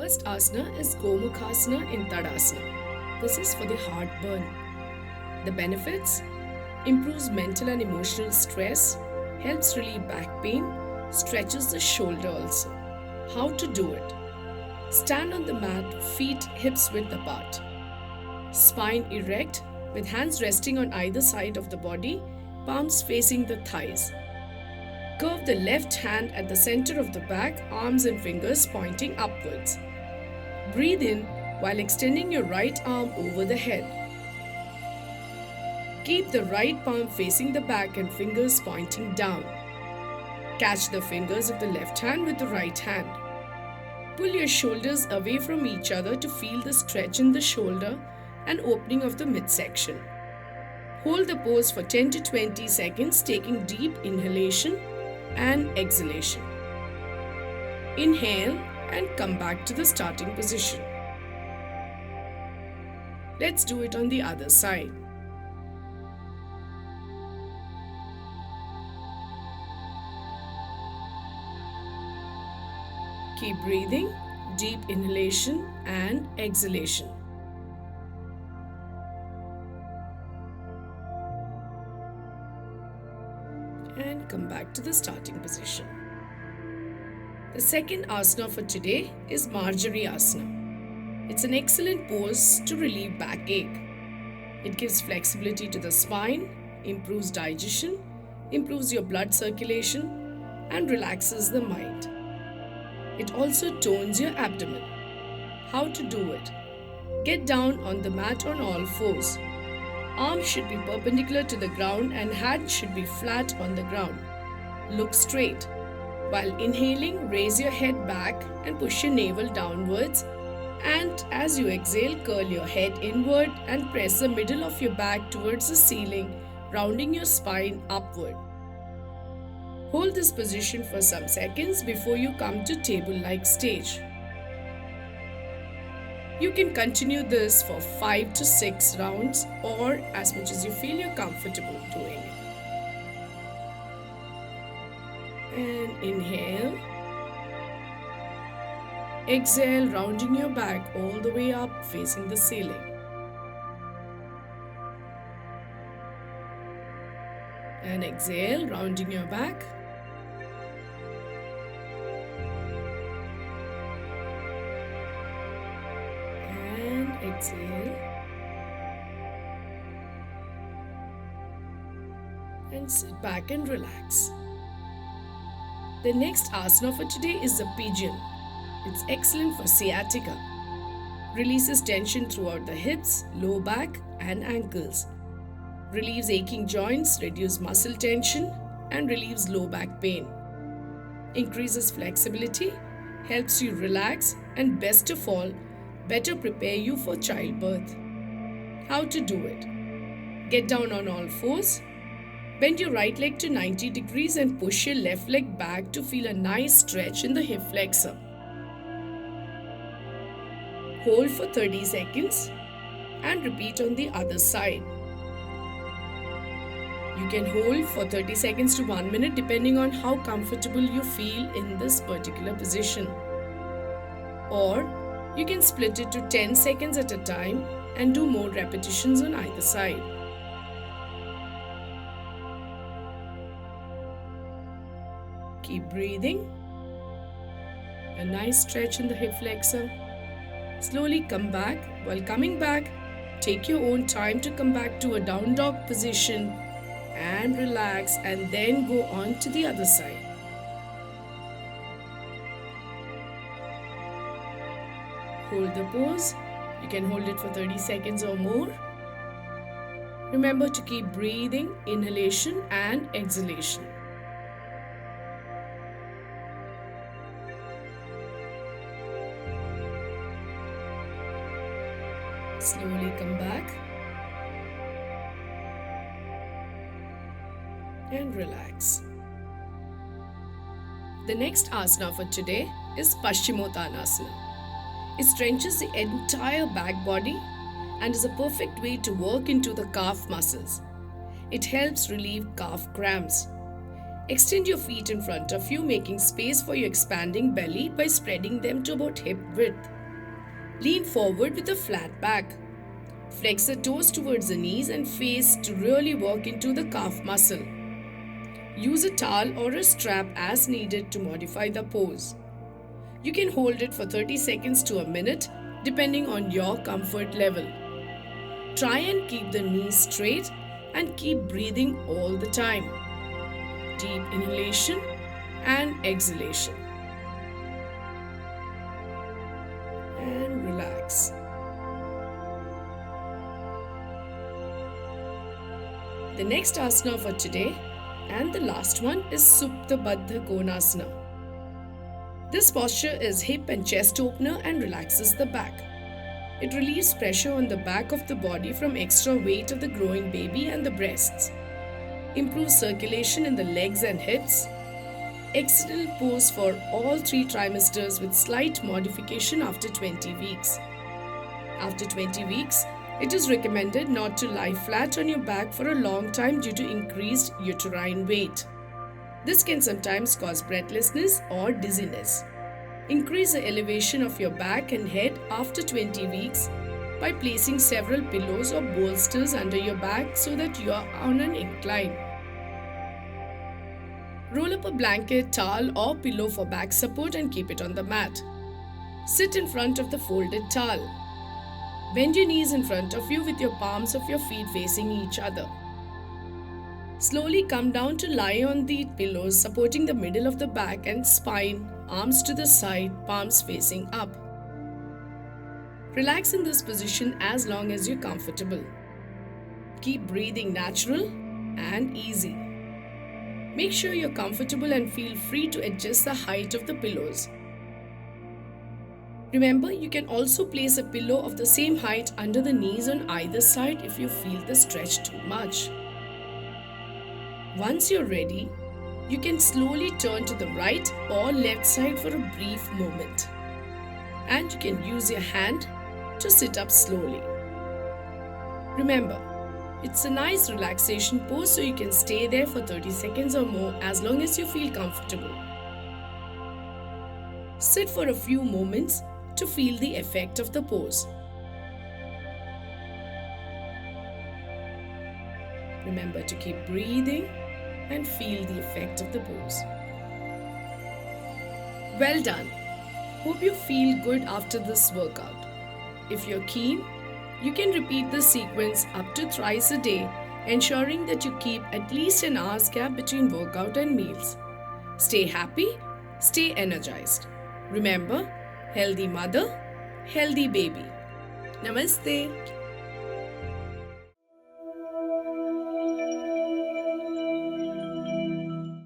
first asana is Gomukhasana in Tadasana. This is for the heartburn. The benefits: improves mental and emotional stress, helps relieve back pain, stretches the shoulder also. How to do it? Stand on the mat, feet hips width apart. Spine erect with hands resting on either side of the body, palms facing the thighs. Curve the left hand at the center of the back, arms and fingers pointing upwards. Breathe in while extending your right arm over the head. Keep the right palm facing the back and fingers pointing down. Catch the fingers of the left hand with the right hand. Pull your shoulders away from each other to feel the stretch in the shoulder and opening of the midsection. Hold the pose for 10 to 20 seconds, taking deep inhalation and exhalation. Inhale and come back to the starting position. Let's do it on the other side. Keep breathing, deep inhalation and exhalation. And come back to the starting position. The second asana for today is Marjari Asana. It's an excellent pose to relieve backache. It gives flexibility to the spine, improves digestion, improves your blood circulation, and relaxes the mind. It also tones your abdomen. How to do it? Get down on the mat on all fours. Arms should be perpendicular to the ground and hands should be flat on the ground. Look straight. While inhaling, raise your head back and push your navel downwards. And as you exhale, curl your head inward and press the middle of your back towards the ceiling, rounding your spine upward. Hold this position for some seconds before you come to table-like stage. You can continue this for 5 to 6 rounds or as much as you feel you're comfortable doing it. And inhale. Exhale, rounding your back all the way up, facing the ceiling. And exhale, rounding your back. And exhale. And sit back and relax. The next asana for today is the pigeon. It's excellent for sciatica. Releases tension throughout the hips, low back and ankles. Relieves aching joints, reduces muscle tension and relieves low back pain. Increases flexibility, helps you relax and best of all, better prepare you for childbirth. How to do it? Get down on all fours. Bend your right leg to 90 degrees and push your left leg back to feel a nice stretch in the hip flexor. Hold for 30 seconds and repeat on the other side. You can hold for 30 seconds to 1 minute depending on how comfortable you feel in this particular position. Or you can split it to 10 seconds at a time and do more repetitions on either side. Keep breathing. A nice stretch in the hip flexor. Slowly come back. While coming back, take your own time to come back to a down dog position and relax and then go on to the other side. Hold the pose. You can hold it for 30 seconds or more. Remember to keep breathing, inhalation and exhalation. Slowly come back and relax. The next asana for today is Paschimottanasana. It strengthens the entire back body and is a perfect way to work into the calf muscles. It helps relieve calf cramps. Extend your feet in front of you, making space for your expanding belly by spreading them to about hip width. Lean forward with a flat back. Flex the toes towards the knees and face to really work into the calf muscle. Use a towel or a strap as needed to modify the pose. You can hold it for 30 seconds to a minute depending on your comfort level. Try and keep the knees straight and keep breathing all the time. Deep inhalation and exhalation. And relax. The next asana for today and the last one is Supta Baddha Konasana. This posture is hip and chest opener and relaxes the back. It relieves pressure on the back of the body from extra weight of the growing baby and the breasts. Improves circulation in the legs and hips. Excellent pose for all 3 trimesters with slight modification after 20 weeks. After 20 weeks, it is recommended not to lie flat on your back for a long time due to increased uterine weight. This can sometimes cause breathlessness or dizziness. Increase the elevation of your back and head after 20 weeks by placing several pillows or bolsters under your back so that you are on an incline. Roll up a blanket, towel or pillow for back support and keep it on the mat. Sit in front of the folded towel. Bend your knees in front of you with your palms of your feet facing each other. Slowly come down to lie on the pillows, supporting the middle of the back and spine, arms to the side, palms facing up. Relax in this position as long as you're comfortable. Keep breathing natural and easy. Make sure you're comfortable and feel free to adjust the height of the pillows. Remember, you can also place a pillow of the same height under the knees on either side if you feel the stretch too much. Once you're ready, you can slowly turn to the right or left side for a brief moment. And you can use your hand to sit up slowly. Remember, it's a nice relaxation pose so you can stay there for 30 seconds or more as long as you feel comfortable. Sit for a few moments to feel the effect of the pose. Remember to keep breathing and feel the effect of the pose. Well done. Hope you feel good after this workout. If you're keen, you can repeat this sequence up to thrice a day, ensuring that you keep at least an hour's gap between workout and meals. Stay happy, stay energized. Remember, healthy mother, healthy baby. Namaste.